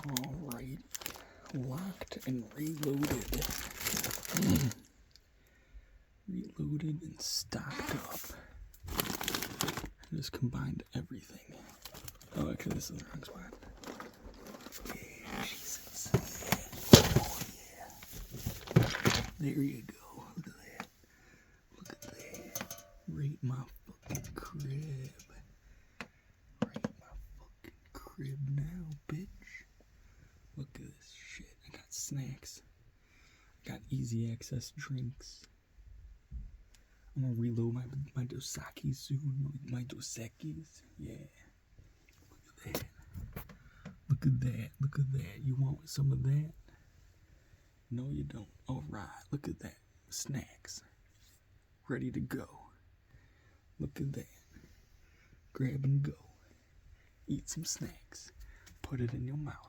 Alright, locked and reloaded. Reloaded and stocked up. I just combined everything. Oh, actually, this is the wrong spot. Yeah, Jesus. Oh, yeah. There you go. Look at that. Look at that. Rate my fucking crib. Rate my fucking crib now, bitch. Look at this shit. I got snacks. I got easy access drinks. I'm gonna reload my Dosakis soon. My Dosekis. Yeah. Look at that. Look at that. Look at that. You want some of that? No, you don't. Alright. Look at that. Snacks. Ready to go. Look at that. Grab and go. Eat some snacks. Put it in your mouth.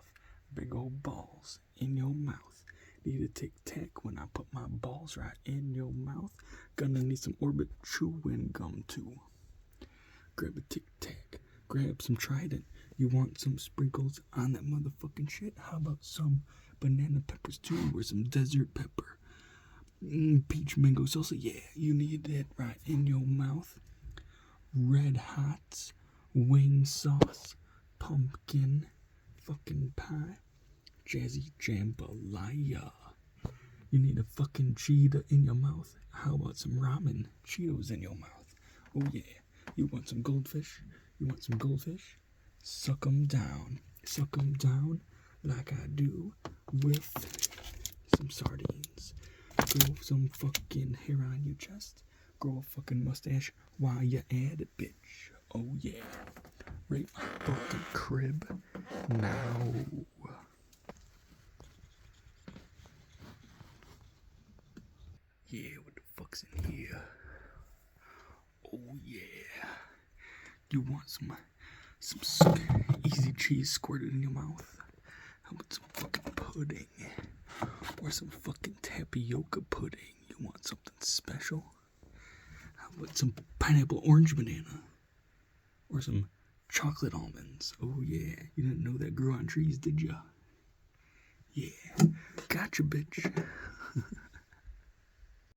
Big old balls in your mouth. Need a tic tac when I put my balls right in your mouth. Gonna need some Orbit chewing gum too. Grab a tic tac. Grab some Trident. You want some sprinkles on that motherfucking shit? How about some banana peppers too, or some desert pepper? Peach mango salsa. Yeah, you need that right in your mouth. Red Hots, wing sauce, pumpkin fucking pie. Jazzy jambalaya. You need a fucking cheetah in your mouth. How about some ramen Cheetos in your mouth? Oh yeah. You want some goldfish? You want some goldfish? Suck 'em down. Suck 'em down like I do with some sardines. Grow some fucking hair on your chest. Grow a fucking mustache while you at it, bitch. Oh yeah. Rate my fucking crib now. Yeah, what the fuck's in here? Oh yeah. You want some easy cheese squirted in your mouth? How about some fucking pudding? Or some fucking tapioca pudding? You want something special? How about some pineapple orange banana? Or some chocolate almonds? Oh yeah, you didn't know that grew on trees, did ya? Yeah, gotcha, bitch.